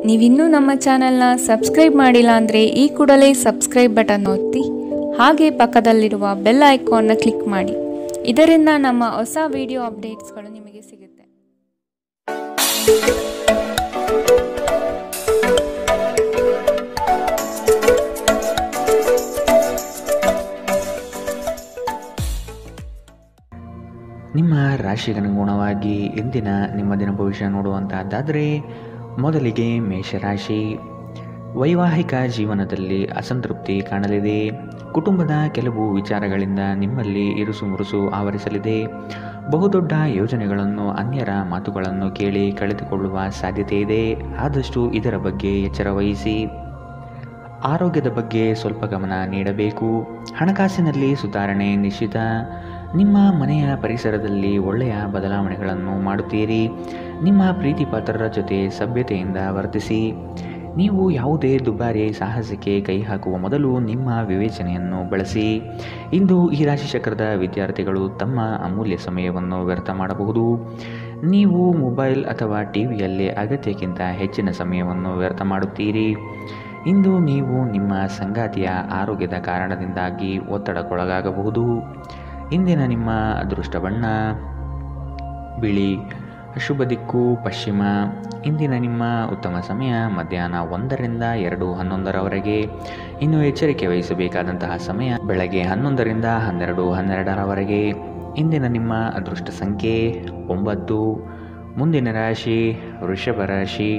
ನೀವಿನ್ನೂ ನಮ್ಮ ಚಾನೆಲ್ನ ಸಬ್ಸ್ಕ್ರೈಬ್ ಮಾಡಿಲ್ಲ ಅಂದರೆ ಈ ಕೂಡಲೇ ಸಬ್ಸ್ಕ್ರೈಬ್ ಬಟನ್ ಒತ್ತಿ ಹಾಗೆ ಪಕ್ಕದಲ್ಲಿರುವ ಬೆಲ್ ಐಕಾನ್ನ ಕ್ಲಿಕ್ ಮಾಡಿ. ಇದರಿಂದ ನಮ್ಮ ಹೊಸ ವಿಡಿಯೋ ಅಪ್ಡೇಟ್ಸ್ಗಳು ನಿಮಗೆ ಸಿಗುತ್ತೆ. ನಿಮ್ಮ ರಾಶಿಗನುಗುಣವಾಗಿ ಇಂದಿನ ನಿಮ್ಮ ದಿನ ಭವಿಷ್ಯ ನೋಡುವಂತಹದ್ದಾದರೆ ಮೊದಲಿಗೆ ಮೇಷರಾಶಿ. ವೈವಾಹಿಕ ಜೀವನದಲ್ಲಿ ಅಸಂತೃಪ್ತಿ ಕಾಣಲಿದೆ. ಕುಟುಂಬದ ಕೆಲವು ವಿಚಾರಗಳಿಂದ ನಿಮ್ಮಲ್ಲಿ ಇರುಸು ಮುರುಸು ಆವರಿಸಲಿದೆ. ಬಹುದೊಡ್ಡ ಯೋಜನೆಗಳನ್ನು ಅನ್ಯರ ಮಾತುಗಳನ್ನು ಕೇಳಿ ಕಳೆದುಕೊಳ್ಳುವ ಸಾಧ್ಯತೆ ಇದೆ. ಆದಷ್ಟು ಇದರ ಬಗ್ಗೆ ಎಚ್ಚರ ವಹಿಸಿ. ಆರೋಗ್ಯದ ಬಗ್ಗೆ ಸ್ವಲ್ಪ ಗಮನ ನೀಡಬೇಕು. ಹಣಕಾಸಿನಲ್ಲಿ ಸುಧಾರಣೆ ನಿಶ್ಚಿತ. ನಿಮ್ಮ ಮನೆಯ ಪರಿಸರದಲ್ಲಿ ಒಳ್ಳೆಯ ಬದಲಾವಣೆಗಳನ್ನು ಮಾಡುತ್ತೀರಿ. ನಿಮ್ಮ ಪ್ರೀತಿ ಪಾತ್ರರ ಜೊತೆ ಸಭ್ಯತೆಯಿಂದ ವರ್ತಿಸಿ. ನೀವು ಯಾವುದೇ ದುಬಾರಿ ಸಾಹಸಕ್ಕೆ ಕೈ ಹಾಕುವ ಮೊದಲು ನಿಮ್ಮ ವಿವೇಚನೆಯನ್ನು ಬಳಸಿ. ಇಂದು ಈ ರಾಶಿ ಚಕ್ರದ ವಿದ್ಯಾರ್ಥಿಗಳು ತಮ್ಮ ಅಮೂಲ್ಯ ಸಮಯವನ್ನು ವ್ಯರ್ಥ ಮಾಡಬಹುದು. ನೀವು ಮೊಬೈಲ್ ಅಥವಾ ಟಿವಿಯಲ್ಲಿ ಅಗತ್ಯಕ್ಕಿಂತ ಹೆಚ್ಚಿನ ಸಮಯವನ್ನು ವ್ಯರ್ಥ ಮಾಡುತ್ತೀರಿ. ಇಂದು ನೀವು ನಿಮ್ಮ ಸಂಗಾತಿಯ ಆರೋಗ್ಯದ ಕಾರಣದಿಂದಾಗಿ ಒತ್ತಡಕ್ಕೊಳಗಾಗಬಹುದು. ಇಂದಿನ ನಿಮ್ಮ ಅದೃಷ್ಟ ಬಣ್ಣ ಬಿಳಿ. ಶುಭ ದಿಕ್ಕು ಪಶ್ಚಿಮ. ಇಂದಿನ ನಿಮ್ಮ ಉತ್ತಮ ಸಮಯ ಮಧ್ಯಾಹ್ನ 1ರಿಂದ 2:11ರವರೆಗೆ. ಇನ್ನು ಎಚ್ಚರಿಕೆ ವಹಿಸಬೇಕಾದಂತಹ ಸಮಯ ಬೆಳಗ್ಗೆ 11ರಿಂದ 12:12ರವರೆಗೆ. ಇಂದಿನ ನಿಮ್ಮ ಅದೃಷ್ಟ ಸಂಖ್ಯೆ 9. ಮುಂದಿನ ರಾಶಿ ವೃಷಭ ರಾಶಿ.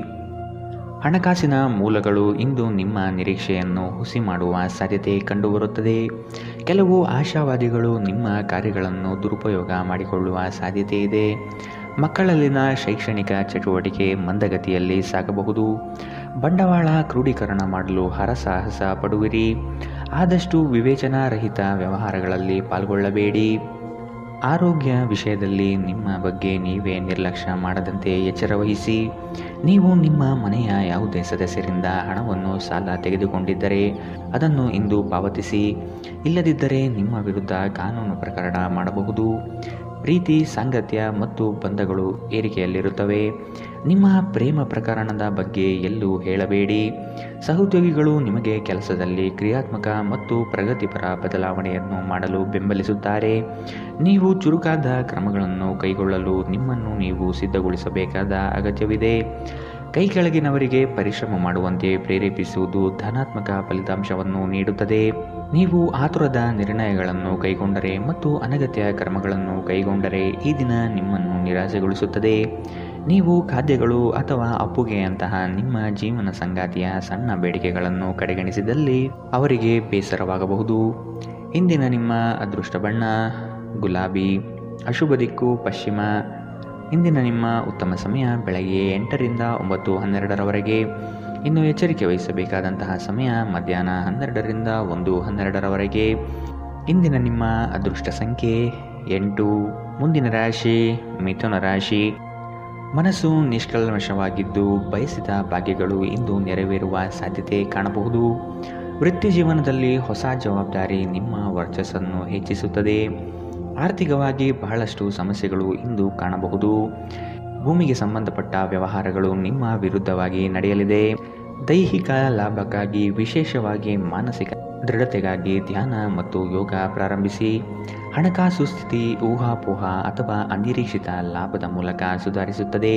ಹಣಕಾಸಿನ ಮೂಲಗಳು ಇಂದು ನಿಮ್ಮ ನಿರೀಕ್ಷೆಯನ್ನು ಹುಸಿ ಮಾಡುವ ಸಾಧ್ಯತೆ ಕಂಡುಬರುತ್ತದೆ. ಕೆಲವು ಆಶಾವಾದಿಗಳು ನಿಮ್ಮ ಕಾರ್ಯಗಳನ್ನು ದುರುಪಯೋಗ ಮಾಡಿಕೊಳ್ಳುವ ಸಾಧ್ಯತೆ ಇದೆ. ಮಕ್ಕಳಲ್ಲಿನ ಶೈಕ್ಷಣಿಕ ಚಟುವಟಿಕೆ ಮಂದಗತಿಯಲ್ಲಿ ಸಾಗಬಹುದು. ಬಂಡವಾಳ ಕ್ರೋಢೀಕರಣ ಮಾಡಲು ಹರಸಾಹಸ ಪಡುವಿರಿ. ಆದಷ್ಟು ವಿವೇಚನಾರಹಿತ ವ್ಯವಹಾರಗಳಲ್ಲಿ ಪಾಲ್ಗೊಳ್ಳಬೇಡಿ. ಆರೋಗ್ಯ ವಿಷಯದಲ್ಲಿ ನಿಮ್ಮ ಬಗ್ಗೆ ನೀವೇ ನಿರ್ಲಕ್ಷ್ಯ ಮಾಡದಂತೆ ಎಚ್ಚರ ವಹಿಸಿ. ನೀವು ನಿಮ್ಮ ಮನೆಯ ಯಾವುದೇ ಸದಸ್ಯರಿಂದ ಹಣವನ್ನು ಸಾಲ ತೆಗೆದುಕೊಂಡಿದ್ದರೆ ಅದನ್ನು ಇಂದು ಪಾವತಿಸಿ. ಇಲ್ಲದಿದ್ದರೆ ನಿಮ್ಮ ವಿರುದ್ಧ ಕಾನೂನು ಪ್ರಕರಣ ಮಾಡಬಹುದು. ಪ್ರೀತಿ ಸಾಂಗತ್ಯ ಮತ್ತು ಬಂಧಗಳು ಏರಿಕೆಯಲ್ಲಿರುತ್ತವೆ. ನಿಮ್ಮ ಪ್ರೇಮ ಪ್ರಕರಣದ ಬಗ್ಗೆ ಎಲ್ಲೂ ಹೇಳಬೇಡಿ. ಸಹೋದ್ಯೋಗಿಗಳು ನಿಮಗೆ ಕೆಲಸದಲ್ಲಿ ಕ್ರಿಯಾತ್ಮಕ ಮತ್ತು ಪ್ರಗತಿಪರ ಬದಲಾವಣೆಯನ್ನು ಮಾಡಲು ಬೆಂಬಲಿಸುತ್ತಾರೆ. ನೀವು ಚುರುಕಾದ ಕ್ರಮಗಳನ್ನು ಕೈಗೊಳ್ಳಲು ನಿಮ್ಮನ್ನು ನೀವು ಸಿದ್ಧಗೊಳಿಸಬೇಕಾದ ಅಗತ್ಯವಿದೆ. ಕೈ ಕೆಳಗಿನವರಿಗೆ ಪರಿಶ್ರಮ ಮಾಡುವಂತೆ ಪ್ರೇರೇಪಿಸುವುದು ಧನಾತ್ಮಕ ಫಲಿತಾಂಶವನ್ನು ನೀಡುತ್ತದೆ. ನೀವು ಆತುರದ ನಿರ್ಣಯಗಳನ್ನು ಕೈಗೊಂಡರೆ ಮತ್ತು ಅನಗತ್ಯ ಕ್ರಮಗಳನ್ನು ಕೈಗೊಂಡರೆ ಈ ದಿನ ನಿಮ್ಮನ್ನು ನಿರಾಸೆಗೊಳಿಸುತ್ತದೆ. ನೀವು ಖಾದ್ಯಗಳು ಅಥವಾ ಅಪ್ಪುಗೆಯಂತಹ ನಿಮ್ಮ ಜೀವನ ಸಂಗಾತಿಯ ಸಣ್ಣ ಬೇಡಿಕೆಗಳನ್ನು ಕಡೆಗಣಿಸಿದಲ್ಲಿ ಅವರಿಗೆ ಬೇಸರವಾಗಬಹುದು. ಇಂದಿನ ನಿಮ್ಮ ಅದೃಷ್ಟ ಬಣ್ಣ ಗುಲಾಬಿ. ಅಶುಭ ದಿಕ್ಕು ಪಶ್ಚಿಮ. ಇಂದಿನ ನಿಮ್ಮ ಉತ್ತಮ ಸಮಯ ಬೆಳಗ್ಗೆ 8ರಿಂದ 9:12ರವರೆಗೆ. ಇನ್ನು ಎಚ್ಚರಿಕೆ ವಹಿಸಬೇಕಾದಂತಹ ಸಮಯ ಮಧ್ಯಾಹ್ನ 12ರಿಂದ 1:12ರವರೆಗೆ. ಇಂದಿನ ನಿಮ್ಮ ಅದೃಷ್ಟ ಸಂಖ್ಯೆ 8. ಮುಂದಿನ ರಾಶಿ ಮಿಥುನ ರಾಶಿ. ಮನಸ್ಸು ನಿಷ್ಕಲ್ಮಶವಾಗಿದ್ದು ಬಯಸಿದ ಭಾಗ್ಯಗಳು ಇಂದು ನೆರವೇರುವ ಸಾಧ್ಯತೆ ಕಾಣಬಹುದು. ವೃತ್ತಿ ಜೀವನದಲ್ಲಿ ಹೊಸ ಜವಾಬ್ದಾರಿ ನಿಮ್ಮ ವರ್ಚಸ್ಸನ್ನು ಹೆಚ್ಚಿಸುತ್ತದೆ. ಆರ್ಥಿಕವಾಗಿ ಬಹಳಷ್ಟು ಸಮಸ್ಯೆಗಳು ಇಂದು ಕಾಣಬಹುದು. ಭೂಮಿಗೆ ಸಂಬಂಧಪಟ್ಟ ವ್ಯವಹಾರಗಳು ನಿಮ್ಮ ವಿರುದ್ಧವಾಗಿ ನಡೆಯಲಿದೆ. ದೈಹಿಕ ಲಾಭಕ್ಕಾಗಿ ವಿಶೇಷವಾಗಿ ಮಾನಸಿಕ ದೃಢತೆಗಾಗಿ ಧ್ಯಾನ ಮತ್ತು ಯೋಗ ಪ್ರಾರಂಭಿಸಿ. ಹಣಕಾಸು ಸ್ಥಿತಿ ಊಹಾಪೋಹ ಅಥವಾ ಅನಿರೀಕ್ಷಿತ ಲಾಭದ ಮೂಲಕ ಸುಧಾರಿಸುತ್ತದೆ.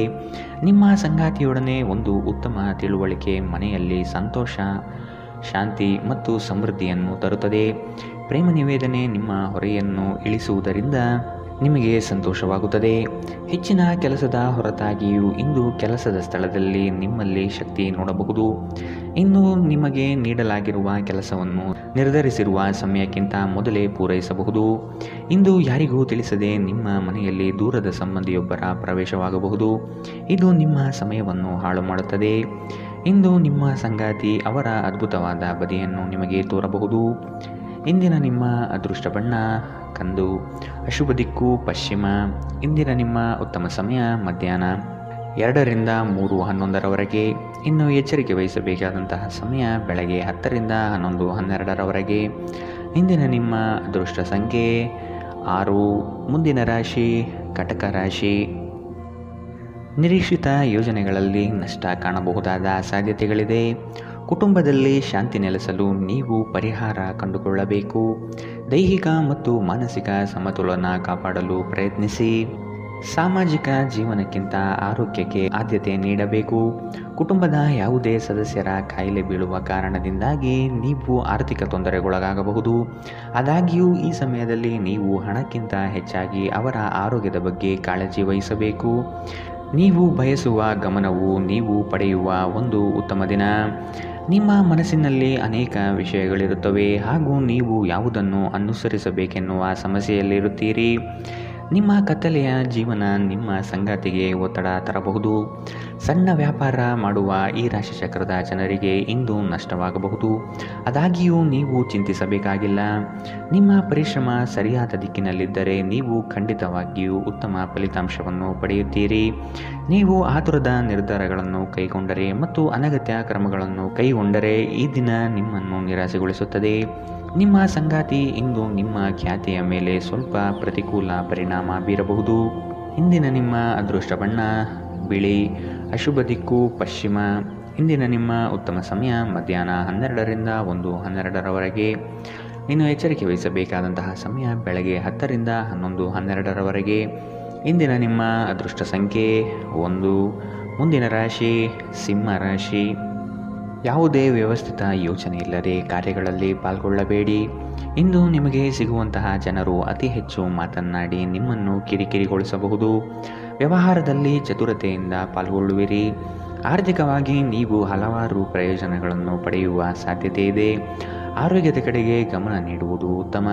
ನಿಮ್ಮ ಸಂಗಾತಿಯೊಡನೆ ಒಂದು ಉತ್ತಮ ತಿಳುವಳಿಕೆ ಮನೆಯಲ್ಲಿ ಸಂತೋಷ, ಶಾಂತಿ ಮತ್ತು ಸಮೃದ್ಧಿಯನ್ನು ತರುತ್ತದೆ. ಪ್ರೇಮ ನಿವೇದನೆ ನಿಮ್ಮ ಹೊರೆಯನ್ನು ಇಳಿಸುವುದರಿಂದ ನಿಮಗೆ ಸಂತೋಷವಾಗುತ್ತದೆ. ಹೆಚ್ಚಿನ ಕೆಲಸದ ಹೊರತಾಗಿಯೂ ಇಂದು ಕೆಲಸದ ಸ್ಥಳದಲ್ಲಿ ನಿಮ್ಮಲ್ಲಿ ಶಕ್ತಿ ನೋಡಬಹುದು. ಇನ್ನು ನಿಮಗೆ ನೀಡಲಾಗಿರುವ ಕೆಲಸವನ್ನು ನಿರ್ಧರಿಸಿರುವ ಸಮಯಕ್ಕಿಂತ ಮೊದಲೇ ಪೂರೈಸಬಹುದು. ಇಂದು ಯಾರಿಗೂ ತಿಳಿಸದೆ ನಿಮ್ಮ ಮನೆಯಲ್ಲಿ ದೂರದ ಸಂಬಂಧಿಯೊಬ್ಬರ ಪ್ರವೇಶವಾಗಬಹುದು. ಇದು ನಿಮ್ಮ ಸಮಯವನ್ನು ಹಾಳು ಮಾಡುತ್ತದೆ. ಇಂದು ನಿಮ್ಮ ಸಂಗಾತಿ ಅವರ ಅದ್ಭುತವಾದ ಬದಿಯನ್ನು ನಿಮಗೆ ತೋರಬಹುದು. ಇಂದಿನ ನಿಮ್ಮ ಅದೃಷ್ಟ ಬಣ್ಣ ಕಂದು. ಅಶುಭ ದಿಕ್ಕು ಪಶ್ಚಿಮ. ಇಂದಿನ ನಿಮ್ಮ ಉತ್ತಮ ಸಮಯ ಮಧ್ಯಾಹ್ನ 2ರಿಂದ 3:11ರವರೆಗೆ. ಇನ್ನು ಎಚ್ಚರಿಕೆ ವಹಿಸಬೇಕಾದಂತಹ ಸಮಯ ಬೆಳಗ್ಗೆ 10ರಿಂದ 11:12ರವರೆಗೆ. ಇಂದಿನ ನಿಮ್ಮ ಅದೃಷ್ಟ ಸಂಖ್ಯೆ 6. ಮುಂದಿನ ರಾಶಿ ಕಟಕ ರಾಶಿ. ನಿರೀಕ್ಷಿತ ಯೋಜನೆಗಳಲ್ಲಿ ನಷ್ಟ ಕಾಣಬಹುದಾದ ಸಾಧ್ಯತೆಗಳಿದೆ. ಕುಟುಂಬದಲ್ಲಿ ಶಾಂತಿ ನೆಲೆಸಲು ನೀವು ಪರಿಹಾರ ಕಂಡುಕೊಳ್ಳಬೇಕು. ದೈಹಿಕ ಮತ್ತು ಮಾನಸಿಕ ಸಮತೋಲನ ಕಾಪಾಡಲು ಪ್ರಯತ್ನಿಸಿ. ಸಾಮಾಜಿಕ ಜೀವನಕ್ಕಿಂತ ಆರೋಗ್ಯಕ್ಕೆ ಆದ್ಯತೆ ನೀಡಬೇಕು. ಕುಟುಂಬದ ಯಾವುದೇ ಸದಸ್ಯರ ಕಾಯಿಲೆ ಬೀಳುವ ಕಾರಣದಿಂದಾಗಿ ನೀವು ಆರ್ಥಿಕ ತೊಂದರೆಗೊಳಗಾಗಬಹುದು. ಆದಾಗ್ಯೂ ಈ ಸಮಯದಲ್ಲಿ ನೀವು ಹಣಕ್ಕಿಂತ ಹೆಚ್ಚಾಗಿ ಅವರ ಆರೋಗ್ಯದ ಬಗ್ಗೆ ಕಾಳಜಿ ವಹಿಸಬೇಕು. ನೀವು ಬಯಸುವ ಗಮನವು ನೀವು ಪಡೆಯುವ ಒಂದು ಉತ್ತಮ ದಿನ. ನಿಮ್ಮ ಮನಸ್ಸಿನಲ್ಲಿ ಅನೇಕ ವಿಷಯಗಳಿರುತ್ತವೆ ಹಾಗೂ ನೀವು ಯಾವುದನ್ನು ಅನುಸರಿಸಬೇಕೆನ್ನುವ ಸಮಸ್ಯೆಯಲ್ಲಿರುತ್ತೀರಿ. ನಿಮ್ಮ ಕತ್ತಲೆಯ ಜೀವನ ನಿಮ್ಮ ಸಂಗಾತಿಗೆ ಒತ್ತಡ ತರಬಹುದು. ಸಣ್ಣ ವ್ಯಾಪಾರ ಮಾಡುವ ಈ ರಾಶಿಚಕ್ರದ ಜನರಿಗೆ ಇಂದು ನಷ್ಟವಾಗಬಹುದು. ಆದಾಗ್ಯೂ ನೀವು ಚಿಂತಿಸಬೇಕಾಗಿಲ್ಲ. ನಿಮ್ಮ ಪರಿಶ್ರಮ ಸರಿಯಾದ ದಿಕ್ಕಿನಲ್ಲಿದ್ದರೆ ನೀವು ಖಂಡಿತವಾಗಿಯೂ ಉತ್ತಮ ಫಲಿತಾಂಶವನ್ನು ಪಡೆಯುತ್ತೀರಿ. ನೀವು ಆತುರದ ನಿರ್ಧಾರಗಳನ್ನು ಕೈಗೊಂಡರೆ ಮತ್ತು ಅನಗತ್ಯ ಕ್ರಮಗಳನ್ನು ಕೈಗೊಂಡರೆ ಈ ದಿನ ನಿಮ್ಮನ್ನು ನಿರಾಸೆಗೊಳಿಸುತ್ತದೆ. ನಿಮ್ಮ ಸಂಗಾತಿ ಇಂದು ನಿಮ್ಮ ಖ್ಯಾತಿಯ ಮೇಲೆ ಸ್ವಲ್ಪ ಪ್ರತಿಕೂಲ ಪರಿಣಾಮ ಬೀರಬಹುದು. ಇಂದಿನ ನಿಮ್ಮ ಅದೃಷ್ಟ ಬಣ್ಣ ಬಿಳಿ, ಅಶುಭ ದಿಕ್ಕು ಪಶ್ಚಿಮ. ಇಂದಿನ ನಿಮ್ಮ ಉತ್ತಮ ಸಮಯ ಮಧ್ಯಾಹ್ನ 12ರಿಂದ 1:12ರವರೆಗೆ. ಇನ್ನು ಎಚ್ಚರಿಕೆ ವಹಿಸಬೇಕಾದಂತಹ ಸಮಯ ಬೆಳಗ್ಗೆ 10ರಿಂದ 11:12ರವರೆಗೆ. ಇಂದಿನ ನಿಮ್ಮ ಅದೃಷ್ಟ ಸಂಖ್ಯೆ 1. ಮುಂದಿನ ರಾಶಿ ಸಿಂಹ ರಾಶಿ. ಯಾವುದೇ ವ್ಯವಸ್ಥಿತ ಯೋಚನೆ ಇಲ್ಲದೆ ಕಾರ್ಯಗಳಲ್ಲಿ ಪಾಲ್ಗೊಳ್ಳಬೇಡಿ. ಇಂದು ನಿಮಗೆ ಸಿಗುವಂತಹ ಜನರು ಅತಿ ಹೆಚ್ಚು ಮಾತನಾಡಿ ನಿಮ್ಮನ್ನು ಕಿರಿಕಿರಿಗೊಳಿಸಬಹುದು. ವ್ಯವಹಾರದಲ್ಲಿ ಚತುರತೆಯಿಂದ ಪಾಲ್ಗೊಳ್ಳುವಿರಿ. ಆರ್ಥಿಕವಾಗಿ ನೀವು ಹಲವಾರು ಪ್ರಯೋಜನಗಳನ್ನು ಪಡೆಯುವ ಸಾಧ್ಯತೆ ಇದೆ. ಆರೋಗ್ಯದ ಕಡೆಗೆ ಗಮನ ನೀಡುವುದು ಉತ್ತಮ.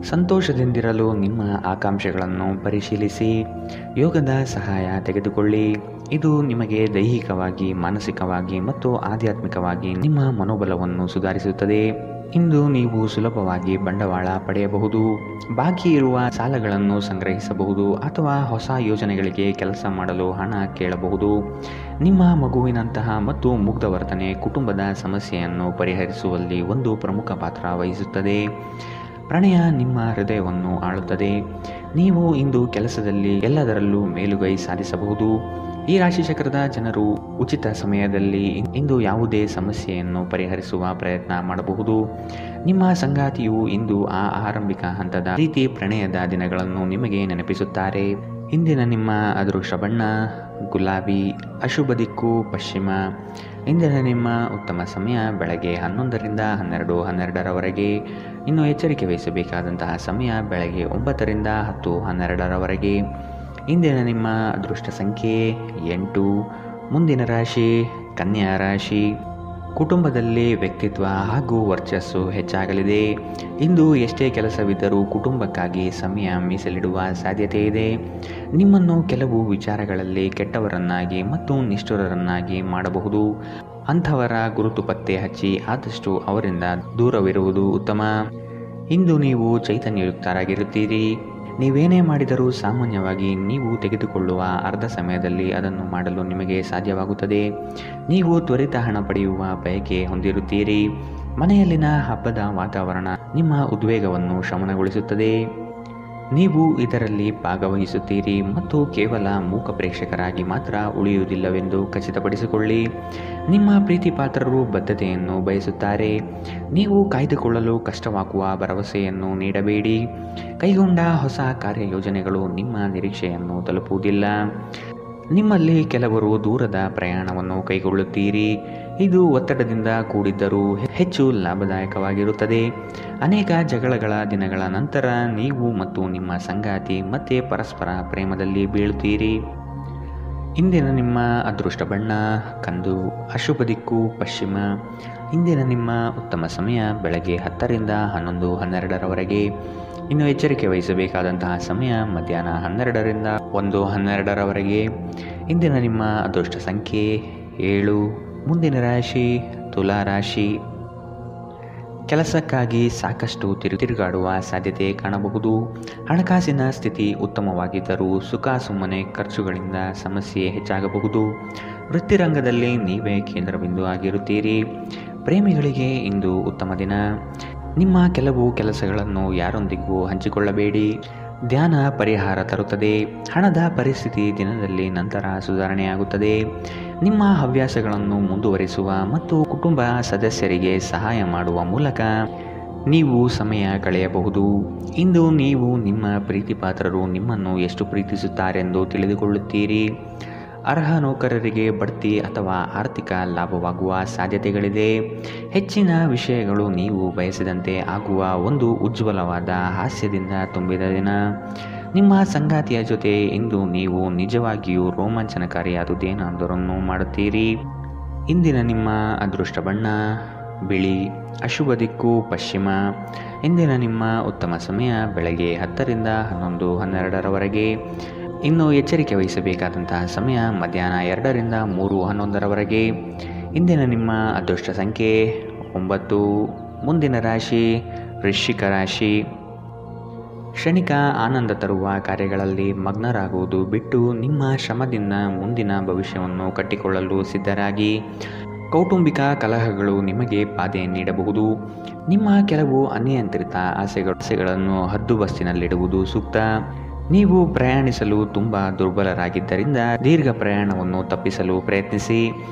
ಸಂತೋಷದಿಂದಿರಲು ನಿಮ್ಮ ಆಕಾಂಕ್ಷೆಗಳನ್ನು ಪರಿಶೀಲಿಸಿ. ಯೋಗದ ಸಹಾಯ ತೆಗೆದುಕೊಳ್ಳಿ. ಇದು ನಿಮಗೆ ದೈಹಿಕವಾಗಿ, ಮಾನಸಿಕವಾಗಿ ಮತ್ತು ಆಧ್ಯಾತ್ಮಿಕವಾಗಿ ನಿಮ್ಮ ಮನೋಬಲವನ್ನು ಸುಧಾರಿಸುತ್ತದೆ. ಇಂದು ನೀವು ಸುಲಭವಾಗಿ ಬಂಡವಾಳ ಪಡೆಯಬಹುದು. ಬಾಕಿ ಇರುವ ಸಾಲಗಳನ್ನು ಸಂಗ್ರಹಿಸಬಹುದು ಅಥವಾ ಹೊಸ ಯೋಜನೆಗಳಿಗೆ ಕೆಲಸ ಮಾಡಲು ಹಣ ಕೇಳಬಹುದು. ನಿಮ್ಮ ಮಗುವಿನಂತಹ ಮತ್ತು ಮುಗ್ಧ ವರ್ತನೆ ಕುಟುಂಬದ ಸಮಸ್ಯೆಯನ್ನು ಪರಿಹರಿಸುವಲ್ಲಿ ಒಂದು ಪ್ರಮುಖ ಪಾತ್ರ ವಹಿಸುತ್ತದೆ. ಪ್ರಣಯ ನಿಮ್ಮ ಹೃದಯವನ್ನು ಆಳುತ್ತದೆ. ನೀವು ಇಂದು ಕೆಲಸದಲ್ಲಿ ಎಲ್ಲದರಲ್ಲೂ ಮೇಲುಗೈ ಸಾಧಿಸಬಹುದು. ಈ ರಾಶಿಚಕ್ರದ ಜನರು ಉಚಿತ ಸಮಯದಲ್ಲಿ ಇಂದು ಯಾವುದೇ ಸಮಸ್ಯೆಯನ್ನು ಪರಿಹರಿಸುವ ಪ್ರಯತ್ನ ಮಾಡಬಹುದು. ನಿಮ್ಮ ಸಂಗಾತಿಯು ಇಂದು ಆ ಆರಂಭಿಕ ಹಂತದ ರೀತಿ ಪ್ರಣಯದ ದಿನಗಳನ್ನು ನಿಮಗೆ ನೆನಪಿಸುತ್ತಾರೆ. ಇಂದಿನ ನಿಮ್ಮ ಅದೃಷ್ಟ ಬಣ್ಣ ಗುಲಾಬಿ, ಅಶುಭ ದಿಕ್ಕು ಪಶ್ಚಿಮ. ಇಂದಿನ ನಿಮ್ಮ ಉತ್ತಮ ಸಮಯ ಬೆಳಗ್ಗೆ 11ರಿಂದ 12:12ರವರೆಗೆ. ಇನ್ನು ಎಚ್ಚರಿಕೆ ವಹಿಸಬೇಕಾದಂತಹ ಸಮಯ ಬೆಳಗ್ಗೆ 9ರಿಂದ 10:12ರವರೆಗೆ. ಇಂದಿನ ನಿಮ್ಮ ಅದೃಷ್ಟ ಸಂಖ್ಯೆ 8. ಮುಂದಿನ ರಾಶಿ ಕನ್ಯಾ ರಾಶಿ. ಕುಟುಂಬದಲ್ಲಿ ವ್ಯಕ್ತಿತ್ವ ಹಾಗೂ ವರ್ಚಸ್ಸು ಹೆಚ್ಚಾಗಲಿದೆ. ಇಂದು ಎಷ್ಟೇ ಕೆಲಸವಿದ್ದರೂ ಕುಟುಂಬಕ್ಕಾಗಿ ಸಮಯ ಮೀಸಲಿಡುವ ಸಾಧ್ಯತೆ ಇದೆ. ನಿಮ್ಮನ್ನು ಕೆಲವು ವಿಚಾರಗಳಲ್ಲಿ ಕೆಟ್ಟವರನ್ನಾಗಿ ಮತ್ತು ನಿಷ್ಠುರರನ್ನಾಗಿ ಮಾಡಬಹುದು. ಅಂಥವರ ಗುರುತು ಪತ್ತೆ ಹಚ್ಚಿ ಆದಷ್ಟು ಅವರಿಂದ ದೂರವಿರುವುದು ಉತ್ತಮ. ಇಂದು ನೀವು ಚೈತನ್ಯಯುಕ್ತರಾಗಿರುತ್ತೀರಿ. ನೀವೇನೇ ಮಾಡಿದರೂ ಸಾಮಾನ್ಯವಾಗಿ ನೀವು ತೆಗೆದುಕೊಳ್ಳುವ ಅರ್ಧ ಸಮಯದಲ್ಲಿ ಅದನ್ನು ಮಾಡಲು ನಿಮಗೆ ಸಾಧ್ಯವಾಗುತ್ತದೆ. ನೀವು ತ್ವರಿತ ಹಣ ಪಡೆಯುವ ಬಯಕೆ ಹೊಂದಿರುತ್ತೀರಿ. ಮನೆಯಲ್ಲಿನ ಹಬ್ಬದ ವಾತಾವರಣ ನಿಮ್ಮ ಉದ್ವೇಗವನ್ನು ಶಮನಗೊಳಿಸುತ್ತದೆ. ನೀವು ಇದರಲ್ಲಿ ಭಾಗವಹಿಸುತ್ತೀರಿ ಮತ್ತು ಕೇವಲ ಮೂಕ ಪ್ರೇಕ್ಷಕರಾಗಿ ಮಾತ್ರ ಉಳಿಯುವುದಿಲ್ಲವೆಂದು ಖಚಿತಪಡಿಸಿಕೊಳ್ಳಿ. ನಿಮ್ಮ ಪ್ರೀತಿ ಪಾತ್ರರು ಬದ್ಧತೆಯನ್ನು ಬಯಸುತ್ತಾರೆ. ನೀವು ಕಾಯ್ದುಕೊಳ್ಳಲು ಕಷ್ಟವಾಗುವ ಭರವಸೆಯನ್ನು ನೀಡಬೇಡಿ. ಕೈಗೊಂಡ ಹೊಸ ಕಾರ್ಯಯೋಜನೆಗಳು ನಿಮ್ಮ ನಿರೀಕ್ಷೆಯನ್ನು ತಲುಪುವುದಿಲ್ಲ. ನಿಮ್ಮಲ್ಲಿ ಕೆಲವರು ದೂರದ ಪ್ರಯಾಣವನ್ನು ಕೈಗೊಳ್ಳುತ್ತೀರಿ. ಇದು ಒತ್ತಡದಿಂದ ಕೂಡಿದ್ದರೂ ಹೆಚ್ಚು ಲಾಭದಾಯಕವಾಗಿರುತ್ತದೆ. ಅನೇಕ ಜಗಳಗಳ ದಿನಗಳ ನಂತರ ನೀವು ಮತ್ತು ನಿಮ್ಮ ಸಂಗಾತಿ ಮತ್ತೆ ಪರಸ್ಪರ ಪ್ರೇಮದಲ್ಲಿ ಬೀಳುತ್ತೀರಿ. ಇಂದಿನ ನಿಮ್ಮ ಅದೃಷ್ಟ ಬಣ್ಣ ಕಂದು, ಅಶುಭ ದಿಕ್ಕು ಪಶ್ಚಿಮ. ಇಂದಿನ ನಿಮ್ಮ ಉತ್ತಮ ಸಮಯ ಬೆಳಗ್ಗೆ 10ರಿಂದ 11:12ರವರೆಗೆ. ಇನ್ನು ಎಚ್ಚರಿಕೆ ವಹಿಸಬೇಕಾದಂತಹ ಸಮಯ ಮಧ್ಯಾಹ್ನ 12ರಿಂದ 1:12ರವರೆಗೆ. ಇಂದಿನ ನಿಮ್ಮ ಅದೃಷ್ಟ ಸಂಖ್ಯೆ 7. ಮುಂದಿನ ರಾಶಿ ತುಲಾ ರಾಶಿ. ಕೆಲಸಕ್ಕಾಗಿ ಸಾಕಷ್ಟು ತಿರುಗಾಡುವ ಸಾಧ್ಯತೆ ಕಾಣಬಹುದು. ಹಣಕಾಸಿನ ಸ್ಥಿತಿ ಉತ್ತಮವಾಗಿದ್ದರೂ ಸುಖ ಸುಮ್ಮನೆ ಖರ್ಚುಗಳಿಂದ ಸಮಸ್ಯೆ ಹೆಚ್ಚಾಗಬಹುದು. ವೃತ್ತಿರಂಗದಲ್ಲಿ ನೀವೇ ಕೇಂದ್ರಬಿಂದು ಆಗಿರುತ್ತೀರಿ. ಪ್ರೇಮಿಗಳಿಗೆ ಇಂದು ಉತ್ತಮ ದಿನ. ನಿಮ್ಮ ಕೆಲವು ಕೆಲಸಗಳನ್ನು ಯಾರೊಂದಿಗೂ ಹಂಚಿಕೊಳ್ಳಬೇಡಿ. ಧ್ಯಾನ ಪರಿಹಾರ ತರುತ್ತದೆ. ಹಣದ ಪರಿಸ್ಥಿತಿ ದಿನದಲ್ಲಿ ನಂತರ ಸುಧಾರಣೆಯಾಗುತ್ತದೆ. ನಿಮ್ಮ ಹವ್ಯಾಸಗಳನ್ನು ಮುಂದುವರಿಸುವ ಮತ್ತು ಕುಟುಂಬ ಸದಸ್ಯರಿಗೆ ಸಹಾಯ ಮಾಡುವ ಮೂಲಕ ನೀವು ಸಮಯ ಕಳೆಯಬಹುದು. ಇಂದು ನೀವು ನಿಮ್ಮ ಪ್ರೀತಿಪಾತ್ರರು ನಿಮ್ಮನ್ನು ಎಷ್ಟು ಪ್ರೀತಿಸುತ್ತಾರೆಂದು ತಿಳಿದುಕೊಳ್ಳುತ್ತೀರಿ. ಅರ್ಹ ನೌಕರರಿಗೆ ಬಡ್ತಿ ಅಥವಾ ಆರ್ಥಿಕ ಲಾಭವಾಗುವ ಸಾಧ್ಯತೆಗಳಿದೆ. ಹೆಚ್ಚಿನ ವಿಷಯಗಳು ನೀವು ಬಯಸಿದಂತೆ ಆಗುವ ಒಂದು ಉಜ್ವಲವಾದ ಹಾಸ್ಯದಿಂದ ತುಂಬಿದ ದಿನ. ನಿಮ್ಮ ಸಂಗಾತಿಯ ಜೊತೆ ಇಂದು ನೀವು ನಿಜವಾಗಿಯೂ ರೋಮಾಂಚನಕಾರಿಯಾದುದೇನಾದರೂ ಮಾಡುತ್ತೀರಿ. ಇಂದಿನ ನಿಮ್ಮ ಅದೃಷ್ಟ ಬಣ್ಣ ಬಿಳಿ. ಅಶುಭ ದಿಕ್ಕು ಪಶ್ಚಿಮ. ಇಂದಿನ ನಿಮ್ಮ ಉತ್ತಮ ಸಮಯ ಬೆಳಗ್ಗೆ 10 ರಿಂದ 11, 12ರವರೆಗೆ. ಇನ್ನು ಎಚ್ಚರಿಕೆ ವಹಿಸಬೇಕಾದಂತಹ ಸಮಯ ಮಧ್ಯಾಹ್ನ 2 ರಿಂದ 3, 11ರವರೆಗೆ. ಇಂದಿನ ನಿಮ್ಮ ಅದೃಷ್ಟ ಸಂಖ್ಯೆ 9. ಮುಂದಿನ ರಾಶಿ ವೃಶ್ಚಿಕ ರಾಶಿ. ಕ್ಷಣಿಕ ಆನಂದ ತರುವ ಕಾರ್ಯಗಳಲ್ಲಿ ಮಗ್ನರಾಗುವುದು ಬಿಟ್ಟು ನಿಮ್ಮ ಶ್ರಮದಿಂದ ಮುಂದಿನ ಭವಿಷ್ಯವನ್ನು ಕಟ್ಟಿಕೊಳ್ಳಲು ಸಿದ್ಧರಾಗಿ. ಕೌಟುಂಬಿಕ ಕಲಹಗಳು ನಿಮಗೆ ಬಾಧೆ ನೀಡಬಹುದು. ನಿಮ್ಮ ಕೆಲವು ಅನಿಯಂತ್ರಿತ ಆಸೆಗಳನ್ನು ಹದ್ದುಬಸ್ತಿನಲ್ಲಿಡುವುದು ಸೂಕ್ತ. ನೀವು ಪ್ರಯಾಣಿಸಲು ತುಂಬ ದುರ್ಬಲರಾಗಿದ್ದರಿಂದ ದೀರ್ಘ ಪ್ರಯಾಣವನ್ನು ತಪ್ಪಿಸಲು ಪ್ರಯತ್ನಿಸಿ.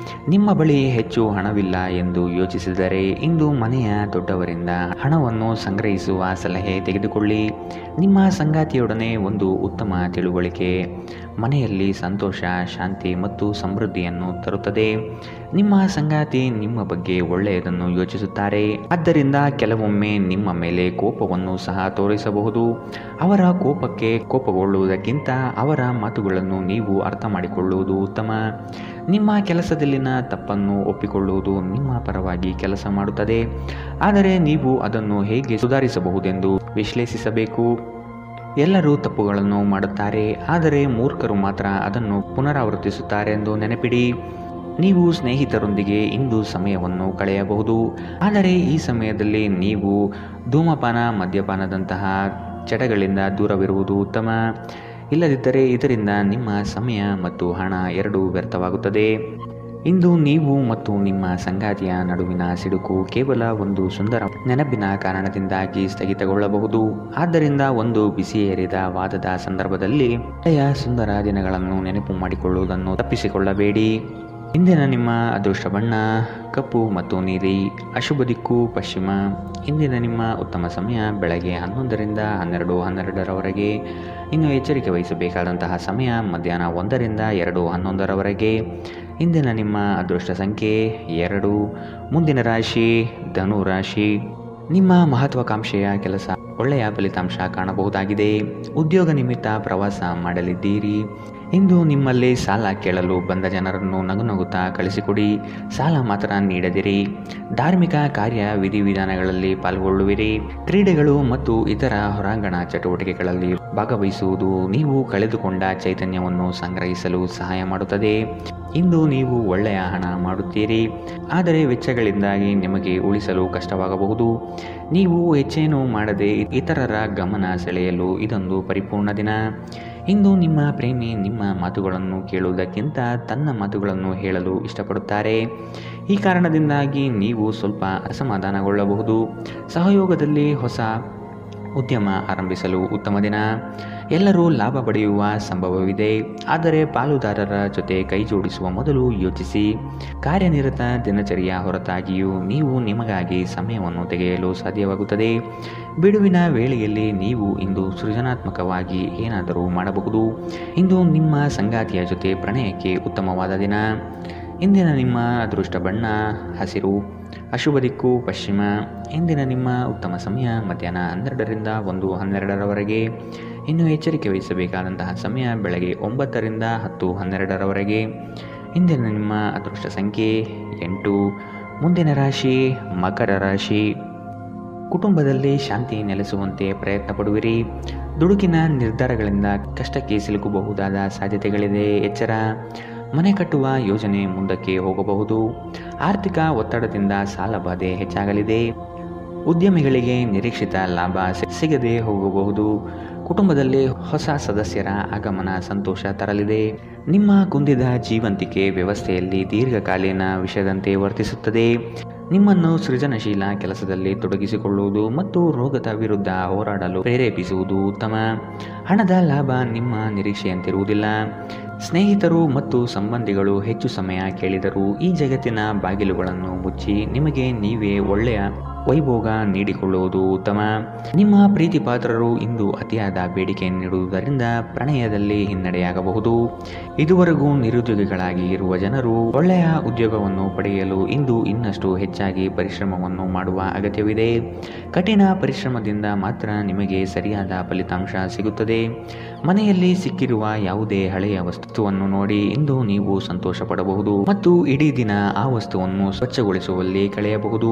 ನಿಮ್ಮ ಬಳಿ ಹೆಚ್ಚು ಹಣವಿಲ್ಲ ಎಂದು ಯೋಚಿಸಿದರೆ ಇಂದು ಮನೆಯ ದೊಡ್ಡವರಿಂದ ಹಣವನ್ನು ಸಂಗ್ರಹಿಸುವ ಸಲಹೆ ತೆಗೆದುಕೊಳ್ಳಿ. ನಿಮ್ಮ ಸಂಗಾತಿಯೊಡನೆ ಒಂದು ಉತ್ತಮ ತಿಳುವಳಿಕೆ ಮನೆಯಲ್ಲಿ ಸಂತೋಷ, ಶಾಂತಿ ಮತ್ತು ಸಮೃದ್ಧಿಯನ್ನು ತರುತ್ತದೆ. ನಿಮ್ಮ ಸಂಗಾತಿ ನಿಮ್ಮ ಬಗ್ಗೆ ಒಳ್ಳೆಯದನ್ನು ಯೋಚಿಸುತ್ತಾರೆ. ಆದ್ದರಿಂದ ಕೆಲವೊಮ್ಮೆ ನಿಮ್ಮ ಮೇಲೆ ಕೋಪವನ್ನು ಸಹ ತೋರಿಸಬಹುದು. ಅವರ ಕೋಪಕ್ಕೆ ಕೋಪಗೊಳ್ಳುವುದಕ್ಕಿಂತ ಅವರ ಮಾತುಗಳನ್ನು ನೀವು ಅರ್ಥ ಮಾಡಿಕೊಳ್ಳುವುದು ಉತ್ತಮ. ನಿಮ್ಮ ಕೆಲಸದಲ್ಲಿನ ತಪ್ಪನ್ನು ಒಪ್ಪಿಕೊಳ್ಳುವುದು ನಿಮ್ಮ ಪರವಾಗಿ ಕೆಲಸ ಮಾಡುತ್ತದೆ. ಆದರೆ ನೀವು ಅದನ್ನು ಹೇಗೆ ಸುಧಾರಿಸಬಹುದೆಂದು ವಿಶ್ಲೇಷಿಸಬೇಕು. ಎಲ್ಲರೂ ತಪ್ಪುಗಳನ್ನು ಮಾಡುತ್ತಾರೆ, ಆದರೆ ಮೂರ್ಖರು ಮಾತ್ರ ಅದನ್ನು ಪುನರಾವರ್ತಿಸುತ್ತಾರೆ ಎಂದು ನೆನಪಿಡಿ. ನೀವು ಸ್ನೇಹಿತರೊಂದಿಗೆ ಇಂದು ಸಮಯವನ್ನು ಕಳೆಯಬಹುದು, ಆದರೆ ಈ ಸಮಯದಲ್ಲಿ ನೀವು ಧೂಮಪಾನ, ಮದ್ಯಪಾನದಂತಹ ಚಟಗಳಿಂದ ದೂರವಿರುವುದು ಉತ್ತಮ. ಇಲ್ಲದಿದ್ದರೆ ಇದರಿಂದ ನಿಮ್ಮ ಸಮಯ ಮತ್ತು ಹಣ ಎರಡೂ ವ್ಯರ್ಥವಾಗುತ್ತದೆ. ಇಂದು ನೀವು ಮತ್ತು ನಿಮ್ಮ ಸಂಗಾತಿಯ ನಡುವಿನ ಸಿಡುಕು ಕೇವಲ ಒಂದು ಸುಂದರ ನೆನಪಿನ ಕಾರಣದಿಂದಾಗಿ ಸ್ಥಗಿತಗೊಳ್ಳಬಹುದು. ಆದ್ದರಿಂದ ಒಂದು ಬಿಸಿಯೇರಿದ ವಾದದ ಸಂದರ್ಭದಲ್ಲಿ ಹಳೆಯ ಸುಂದರ ದಿನಗಳನ್ನು ನೆನಪು ಮಾಡಿಕೊಳ್ಳುವುದನ್ನು ತಪ್ಪಿಸಿಕೊಳ್ಳಬೇಡಿ. ಇಂದಿನ ನಿಮ್ಮ ಅದೃಷ್ಟ ಬಣ್ಣ ಕಪ್ಪು ಮತ್ತು ನೀಲಿ. ಅಶುಭ ದಿಕ್ಕು ಪಶ್ಚಿಮ. ಇಂದಿನ ನಿಮ್ಮ ಉತ್ತಮ ಸಮಯ ಬೆಳಗ್ಗೆ 11 ರಿಂದ 12, 12ರವರೆಗೆ. ಇನ್ನು ಎಚ್ಚರಿಕೆ ವಹಿಸಬೇಕಾದಂತಹ ಸಮಯ ಮಧ್ಯಾಹ್ನ 1 ರಿಂದ 2, 11ರವರೆಗೆ. ಇಂದಿನ ನಿಮ್ಮ ಅದೃಷ್ಟ ಸಂಖ್ಯೆ 2. ಮುಂದಿನ ರಾಶಿ ಧನು ರಾಶಿ. ನಿಮ್ಮ ಮಹತ್ವಾಕಾಂಕ್ಷೆಯ ಕೆಲಸ ಒಳ್ಳೆಯ ಫಲಿತಾಂಶ ಕಾಣಬಹುದಾಗಿದೆ. ಉದ್ಯೋಗ ನಿಮಿತ್ತ ಪ್ರವಾಸ ಮಾಡಲಿದ್ದೀರಿ. ಇಂದು ನಿಮ್ಮಲ್ಲಿ ಸಾಲ ಕೇಳಲು ಬಂದ ಜನರನ್ನು ನಗುನಗುತ್ತಾ ಕಳಿಸಿಕೊಡಿ. ಸಾಲ ಮಾತ್ರ ನೀಡದಿರಿ. ಧಾರ್ಮಿಕ ಕಾರ್ಯ ವಿಧಿವಿಧಾನಗಳಲ್ಲಿ ಪಾಲ್ಗೊಳ್ಳುವಿರಿ. ಕ್ರೀಡೆಗಳು ಮತ್ತು ಇತರ ಹೊರಾಂಗಣ ಚಟುವಟಿಕೆಗಳಲ್ಲಿ ಭಾಗವಹಿಸುವುದು ನೀವು ಕಳೆದುಕೊಂಡ ಚೈತನ್ಯವನ್ನು ಸಂಗ್ರಹಿಸಲು ಸಹಾಯ ಮಾಡುತ್ತದೆ. ಇಂದು ನೀವು ಒಳ್ಳೆಯ ಹಣ ಮಾಡುತ್ತೀರಿ, ಆದರೆ ವೆಚ್ಚಗಳಿಂದಾಗಿ ನಿಮಗೆ ಉಳಿಸಲು ಕಷ್ಟವಾಗಬಹುದು. ನೀವು ಹೆಚ್ಚೇನೂ ಮಾಡದೆ ಇತರರ ಗಮನ ಸೆಳೆಯಲು ಇದೊಂದು ಪರಿಪೂರ್ಣ ದಿನ. ಇಂದು ನಿಮ್ಮ ಪ್ರೇಮಿ ನಿಮ್ಮ ಮಾತುಗಳನ್ನು ಕೇಳುವುದಕ್ಕಿಂತ ತನ್ನ ಮಾತುಗಳನ್ನು ಹೇಳಲು ಇಷ್ಟಪಡುತ್ತಾರೆ. ಈ ಕಾರಣದಿಂದಾಗಿ ನೀವು ಸ್ವಲ್ಪ ಅಸಮಾಧಾನಗೊಳ್ಳಬಹುದು. ಸಹಯೋಗದಲ್ಲಿ ಹೊಸ ಉದ್ಯಮ ಆರಂಭಿಸಲು ಉತ್ತಮ ದಿನ. ಎಲ್ಲರೂ ಲಾಭ ಪಡೆಯುವ ಸಂಭವವಿದೆ, ಆದರೆ ಪಾಲುದಾರರ ಜೊತೆ ಕೈ ಜೋಡಿಸುವ ಮೊದಲು ಯೋಚಿಸಿ. ಕಾರ್ಯನಿರತ ದಿನಚರಿಯ ಹೊರತಾಗಿಯೂ ನೀವು ನಿಮಗಾಗಿ ಸಮಯವನ್ನು ತೆಗೆಯಲು ಸಾಧ್ಯವಾಗುತ್ತದೆ. ಬಿಡುವಿನ ವೇಳೆಯಲ್ಲಿ ನೀವು ಇಂದು ಸೃಜನಾತ್ಮಕವಾಗಿ ಏನಾದರೂ ಮಾಡಬಹುದು. ಇಂದು ನಿಮ್ಮ ಸಂಗಾತಿಯ ಜೊತೆ ಪ್ರಣಯಕ್ಕೆ ಉತ್ತಮವಾದ ದಿನ. ಇಂದಿನ ನಿಮ್ಮ ಅದೃಷ್ಟ ಬಣ್ಣ ಹಸಿರು. ಅಶುಭ ದಿಕ್ಕು ಪಶ್ಚಿಮ. ಇಂದಿನ ನಿಮ್ಮ ಉತ್ತಮ ಸಮಯ ಮಧ್ಯಾಹ್ನ 12 ರಿಂದ 1, 12ರವರೆಗೆ. ಇನ್ನು ಎಚ್ಚರಿಕೆ ವಹಿಸಬೇಕಾದಂತಹ ಸಮಯ ಬೆಳಗ್ಗೆ 9 ರಿಂದ 10, 12ರವರೆಗೆ. ಇಂದಿನ ನಿಮ್ಮ ಅದೃಷ್ಟ ಸಂಖ್ಯೆ 8. ಮುಂದಿನ ರಾಶಿ ಮಕರ ರಾಶಿ. ಕುಟುಂಬದಲ್ಲಿ ಶಾಂತಿ ನೆಲೆಸುವಂತೆ ಪ್ರಯತ್ನ ಪಡುವಿರಿ. ದುಡುಕಿನ ನಿರ್ಧಾರಗಳಿಂದ ಕಷ್ಟಕ್ಕೆ ಸಿಲುಕಬಹುದಾದ ಸಾಧ್ಯತೆಗಳಿದೆ, ಎಚ್ಚರ. ಮನೆ ಕಟ್ಟುವ ಯೋಜನೆ ಮುಂದಕ್ಕೆ ಹೋಗಬಹುದು. ಆರ್ಥಿಕ ಒತ್ತಡದಿಂದ ಸಾಲಬಾಧೆ ಹೆಚ್ಚಾಗಲಿದೆ. ಉದ್ಯಮಿಗಳಿಗೆ ನಿರೀಕ್ಷಿತ ಲಾಭ ಸಿಗದೆ ಹೋಗಬಹುದು. ಕುಟುಂಬದಲ್ಲಿ ಹೊಸ ಸದಸ್ಯರ ಆಗಮನ ಸಂತೋಷ ತರಲಿದೆ. ನಿಮ್ಮ ಕುಂದಿದ ಜೀವಂತಿಕೆ ವ್ಯವಸ್ಥೆಯಲ್ಲಿ ದೀರ್ಘಕಾಲೀನ ವಿಷಯದಂತೆ ವರ್ತಿಸುತ್ತದೆ. ನಿಮ್ಮನ್ನು ಸೃಜನಶೀಲ ಕೆಲಸದಲ್ಲಿ ತೊಡಗಿಸಿಕೊಳ್ಳುವುದು ಮತ್ತು ರೋಗದ ವಿರುದ್ಧ ಹೋರಾಡಲು ಪ್ರೇರೇಪಿಸುವುದು ಉತ್ತಮ. ಹಣದ ಲಾಭ ನಿಮ್ಮ ನಿರೀಕ್ಷೆಯಂತಿರುವುದಿಲ್ಲ. ಸ್ನೇಹಿತರು ಮತ್ತು ಸಂಬಂಧಿಗಳು ಹೆಚ್ಚು ಸಮಯ ಕೇಳಿದರೂ ಈ ಜಗತ್ತಿನ ಬಾಗಿಲುಗಳನ್ನು ಮುಚ್ಚಿ ನಿಮಗೆ ನೀವೇ ಒಳ್ಳೆಯ ವೈಭೋಗ ನೀಡಿಕೊಳ್ಳುವುದು ಉತ್ತಮ. ನಿಮ್ಮ ಪ್ರೀತಿ ಪಾತ್ರರು ಇಂದು ಅತಿಯಾದ ಬೇಡಿಕೆ ನೀಡುವುದರಿಂದ ಪ್ರಣಯದಲ್ಲಿ ಹಿನ್ನಡೆಯಾಗಬಹುದು. ಇದುವರೆಗೂ ನಿರುದ್ಯೋಗಿಗಳಾಗಿ ಇರುವ ಜನರು ಒಳ್ಳೆಯ ಉದ್ಯೋಗವನ್ನು ಪಡೆಯಲು ಇಂದು ಇನ್ನಷ್ಟು ಹೆಚ್ಚಾಗಿ ಪರಿಶ್ರಮವನ್ನು ಮಾಡುವ ಅಗತ್ಯವಿದೆ. ಕಠಿಣ ಪರಿಶ್ರಮದಿಂದ ಮಾತ್ರ ನಿಮಗೆ ಸರಿಯಾದ ಫಲಿತಾಂಶ ಸಿಗುತ್ತದೆ. ಮನೆಯಲ್ಲಿ ಸಿಕ್ಕಿರುವ ಯಾವುದೇ ಹಳೆಯ ವಸ್ತುವನ್ನು ನೋಡಿ ಇಂದು ನೀವು ಸಂತೋಷ ಪಡಬಹುದು ಮತ್ತು ಇಡೀ ದಿನ ಆ ವಸ್ತುವನ್ನು ಸ್ವಚ್ಛಗೊಳಿಸುವಲ್ಲಿ ಕಳೆಯಬಹುದು.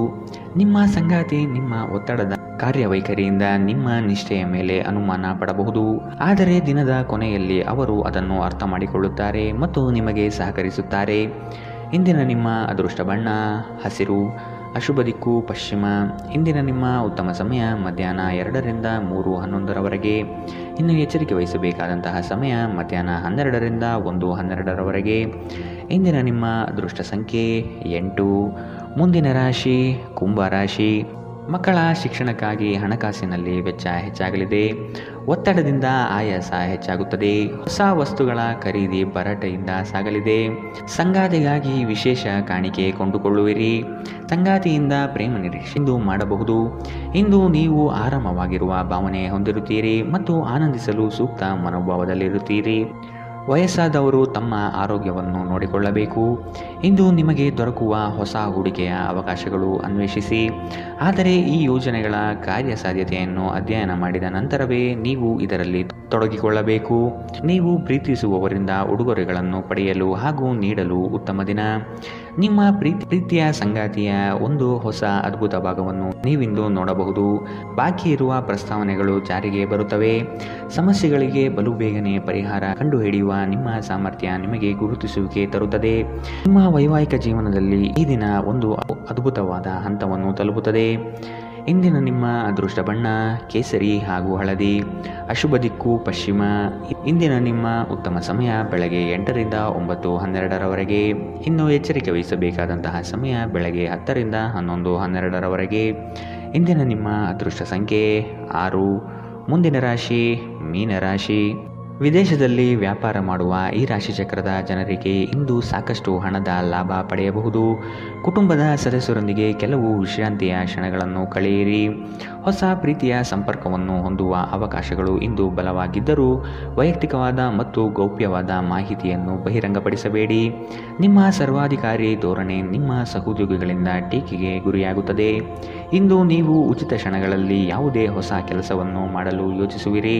ನಿಮ್ಮ ಸಂಗಾತಿ ನಿಮ್ಮ ಒತ್ತಡದ ಕಾರ್ಯವೈಖರಿಯಿಂದ ನಿಮ್ಮ ನಿಷ್ಠೆಯ ಮೇಲೆ ಅನುಮಾನ ಪಡಬಹುದು, ಆದರೆ ದಿನದ ಕೊನೆಯಲ್ಲಿ ಅವರು ಅದನ್ನು ಅರ್ಥ ಮಾಡಿಕೊಳ್ಳುತ್ತಾರೆ ಮತ್ತು ನಿಮಗೆ ಸಹಕರಿಸುತ್ತಾರೆ. ಇಂದಿನ ನಿಮ್ಮ ಅದೃಷ್ಟ ಬಣ್ಣ ಹಸಿರು, ಅಶುಭ ದಿಕ್ಕು ಪಶ್ಚಿಮ. ಇಂದಿನ ನಿಮ್ಮ ಉತ್ತಮ ಸಮಯ ಮಧ್ಯಾಹ್ನ 2ರಿಂದ 3:11ರವರೆಗೆ. ಇನ್ನು ಎಚ್ಚರಿಕೆ ವಹಿಸಬೇಕಾದಂತಹ ಸಮಯ ಮಧ್ಯಾಹ್ನ 12ರಿಂದ 1:12ರವರೆಗೆ. ಇಂದಿನ ನಿಮ್ಮ ಅದೃಷ್ಟ ಸಂಖ್ಯೆ 8. ಮುಂದಿನ ರಾಶಿ ಕುಂಭ ರಾಶಿ. ಮಕ್ಕಳ ಶಿಕ್ಷಣಕ್ಕಾಗಿ ಹಣಕಾಸಿನಲ್ಲಿ ವೆಚ್ಚ ಹೆಚ್ಚಾಗಲಿದೆ. ಒತ್ತಡದಿಂದ ಆಯಾಸ ಹೆಚ್ಚಾಗುತ್ತದೆ. ಹೊಸ ವಸ್ತುಗಳ ಖರೀದಿ ಭರಾಟೆಯಿಂದ ಸಾಗಲಿದೆ. ಸಂಗಾತಿಗಾಗಿ ವಿಶೇಷ ಕಾಣಿಕೆ ಕೊಂಡುಕೊಳ್ಳುವಿರಿ. ಸಂಗಾತಿಯಿಂದ ಪ್ರೇಮ ನಿರೀಕ್ಷೆ ಇಂದು ಮಾಡಬಹುದು. ಇಂದು ನೀವು ಆರಾಮವಾಗಿರುವ ಭಾವನೆ ಹೊಂದಿರುತ್ತೀರಿ ಮತ್ತು ಆನಂದಿಸಲು ಸೂಕ್ತ ಮನೋಭಾವದಲ್ಲಿರುತ್ತೀರಿ. ವಯಸ್ಸಾದವರು ತಮ್ಮ ಆರೋಗ್ಯವನ್ನು ನೋಡಿಕೊಳ್ಳಬೇಕು. ಇಂದು ನಿಮಗೆ ದೊರಕುವ ಹೊಸ ಹೂಡಿಕೆಯ ಅವಕಾಶಗಳು ಅನ್ವೇಷಿಸಿ, ಆದರೆ ಈ ಯೋಜನೆಗಳ ಕಾರ್ಯಸಾಧ್ಯತೆಯನ್ನು ಅಧ್ಯಯನ ಮಾಡಿದ ನಂತರವೇ ನೀವು ಇದರಲ್ಲಿ ತೊಡಗಿಕೊಳ್ಳಬೇಕು. ನೀವು ಪ್ರೀತಿಸುವವರಿಂದ ಉಡುಗೊರೆಗಳನ್ನು ಪಡೆಯಲು ಹಾಗೂ ನೀಡಲು ಉತ್ತಮ ದಿನ. ನಿಮ್ಮ ಪ್ರೀತಿಯ ಸಂಗಾತಿಯ ಒಂದು ಹೊಸ ಅದ್ಭುತ ಭಾಗವನ್ನು ನೀವಿಂದು ನೋಡಬಹುದು. ಬಾಕಿ ಇರುವ ಪ್ರಸ್ತಾವನೆಗಳು ಜಾರಿಗೆ ಬರುತ್ತವೆ. ಸಮಸ್ಯೆಗಳಿಗೆ ಬಲು ಬೇಗನೆ ಪರಿಹಾರ ಕಂಡುಹಿಡಿಯುವ ನಿಮ್ಮ ಸಾಮರ್ಥ್ಯ ನಿಮಗೆ ಗುರುತಿಸುವಿಕೆ ತರುತ್ತದೆ. ನಿಮ್ಮ ವೈವಾಹಿಕ ಜೀವನದಲ್ಲಿ ಈ ದಿನ ಒಂದು ಅದ್ಭುತವಾದ ಹಂತವನ್ನು ತಲುಪುತ್ತದೆ. ಇಂದಿನ ನಿಮ್ಮ ಅದೃಷ್ಟ ಬಣ್ಣ ಕೇಸರಿ ಹಾಗೂ ಹಳದಿ, ಅಶುಭ ದಿಕ್ಕು ಪಶ್ಚಿಮ. ಇಂದಿನ ನಿಮ್ಮ ಉತ್ತಮ ಸಮಯ ಬೆಳಗ್ಗೆ 8ರಿಂದ 9:12ರವರೆಗೆ. ಇನ್ನು ಎಚ್ಚರಿಕೆ ವಹಿಸಬೇಕಾದಂತಹ ಸಮಯ ಬೆಳಗ್ಗೆ 10ರಿಂದ 11:12ರವರೆಗೆ. ಇಂದಿನ ನಿಮ್ಮ ಅದೃಷ್ಟ ಸಂಖ್ಯೆ 6. ಮುಂದಿನ ರಾಶಿ ಮೀನರಾಶಿ. ವಿದೇಶದಲ್ಲಿ ವ್ಯಾಪಾರ ಮಾಡುವ ಈ ರಾಶಿ ಚಕ್ರದ ಜನರಿಗೆ ಇಂದು ಸಾಕಷ್ಟು ಹಣದ ಲಾಭ ಪಡೆಯಬಹುದು. ಕುಟುಂಬದ ಸದಸ್ಯರೊಂದಿಗೆ ಕೆಲವು ವಿಶ್ರಾಂತಿಯ ಕ್ಷಣಗಳನ್ನು ಕಳೆಯಿರಿ. ಹೊಸ ಪ್ರೀತಿಯ ಸಂಪರ್ಕವನ್ನು ಹೊಂದುವ ಅವಕಾಶಗಳು ಇಂದು ಬಲವಾಗಿದ್ದರೂ ವೈಯಕ್ತಿಕವಾದ ಮತ್ತು ಗೌಪ್ಯವಾದ ಮಾಹಿತಿಯನ್ನು ಬಹಿರಂಗಪಡಿಸಬೇಡಿ. ನಿಮ್ಮ ಸರ್ವಾಧಿಕಾರಿ ಧೋರಣೆ ನಿಮ್ಮ ಸಹೋದ್ಯೋಗಿಗಳಿಂದ ಟೀಕೆಗೆ ಗುರಿಯಾಗುತ್ತದೆ. ಇಂದು ನೀವು ಉಚಿತ ಕ್ಷಣಗಳಲ್ಲಿ ಯಾವುದೇ ಹೊಸ ಕೆಲಸವನ್ನು ಮಾಡಲು ಯೋಚಿಸುವಿರಿ,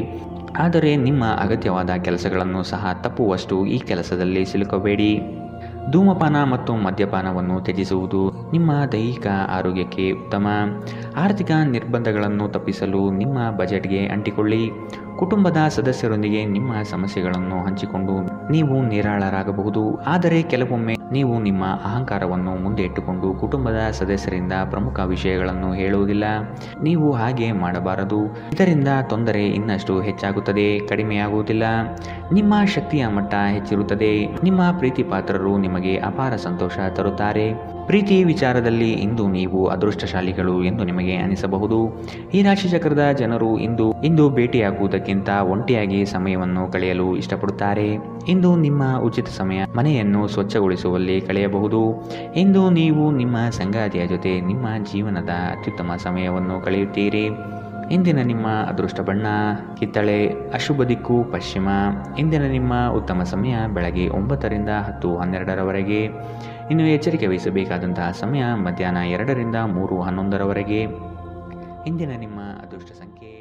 ಆದರೆ ನಿಮ್ಮ ಅಗತ್ಯವಾದ ಕೆಲಸಗಳನ್ನು ಸಹ ತಪ್ಪುವಷ್ಟು ಈ ಕೆಲಸದಲ್ಲಿ ಸಿಲುಕಬೇಡಿ. ಧೂಮಪಾನ ಮತ್ತು ಮದ್ಯಪಾನವನ್ನು ತ್ಯಜಿಸುವುದು ನಿಮ್ಮ ದೈಹಿಕ ಆರೋಗ್ಯಕ್ಕೆ ಉತ್ತಮ. ಆರ್ಥಿಕ ನಿರ್ಬಂಧಗಳನ್ನು ತಪ್ಪಿಸಲು ನಿಮ್ಮ ಬಜೆಟ್ಗೆ ಅಂಟಿಕೊಳ್ಳಿ. ಕುಟುಂಬದ ಸದಸ್ಯರೊಂದಿಗೆ ನಿಮ್ಮ ಸಮಸ್ಯೆಗಳನ್ನು ಹಂಚಿಕೊಂಡು ನೀವು ನಿರಾಳರಾಗಬಹುದು, ಆದರೆ ಕೆಲವೊಮ್ಮೆ ನೀವು ನಿಮ್ಮ ಅಹಂಕಾರವನ್ನು ಮುಂದೆ ಇಟ್ಟುಕೊಂಡು ಕುಟುಂಬದ ಸದಸ್ಯರಿಂದ ಪ್ರಮುಖ ವಿಷಯಗಳನ್ನು ಹೇಳುವುದಿಲ್ಲ. ನೀವು ಹಾಗೆ ಮಾಡಬಾರದು. ಇದರಿಂದ ತೊಂದರೆ ಇನ್ನಷ್ಟು ಹೆಚ್ಚಾಗುತ್ತದೆ, ಕಡಿಮೆಯಾಗುವುದಿಲ್ಲ. ನಿಮ್ಮ ಶಕ್ತಿಯ ಮಟ್ಟ ಹೆಚ್ಚಿರುತ್ತದೆ. ನಿಮ್ಮ ಪ್ರೀತಿ ಪಾತ್ರರು ನಿಮಗೆ ಅಪಾರ ಸಂತೋಷ ತರುತ್ತಾರೆ. ಪ್ರೀತಿ ವಿಚಾರದಲ್ಲಿ ಇಂದು ನೀವು ಅದೃಷ್ಟಶಾಲಿಗಳು ಎಂದು ನಿಮಗೆ ಅನಿಸಬಹುದು. ಈ ರಾಶಿ ಚಕ್ರದ ಜನರು ಇಂದು ಭೇಟಿಯಾಗುವುದಕ್ಕಿಂತ ಒಂಟಿಯಾಗಿ ಸಮಯವನ್ನು ಕಳೆಯಲು ಇಷ್ಟಪಡುತ್ತಾರೆ. ಇಂದು ನಿಮ್ಮ ಉಚಿತ ಸಮಯ ಮನೆಯನ್ನು ಸ್ವಚ್ಛಗೊಳಿಸುವಲ್ಲಿ ಕಳೆಯಬಹುದು. ಇಂದು ನೀವು ನಿಮ್ಮ ಸಂಗಾತಿಯ ಜೊತೆ ನಿಮ್ಮ ಜೀವನದ ಅತ್ಯುತ್ತಮ ಸಮಯವನ್ನು ಕಳೆಯುತ್ತೀರಿ. ಇಂದಿನ ನಿಮ್ಮ ಅದೃಷ್ಟ ಬಣ್ಣ ಕಿತ್ತಳೆ, ಅಶುಭ ದಿಕ್ಕು ಪಶ್ಚಿಮ. ಇಂದಿನ ನಿಮ್ಮ ಉತ್ತಮ ಸಮಯ ಬೆಳಗ್ಗೆ 9ರಿಂದ 10:12ರವರೆಗೆ. ಇನ್ನು ಎಚ್ಚರಿಕೆ ವಹಿಸಬೇಕಾದಂತಹ ಸಮಯ ಮಧ್ಯಾಹ್ನ 2ರಿಂದ 3:11ರವರೆಗೆ. ಇಂದಿನ ನಿಮ್ಮ ಅದೃಷ್ಟ ಸಂಖ್ಯೆ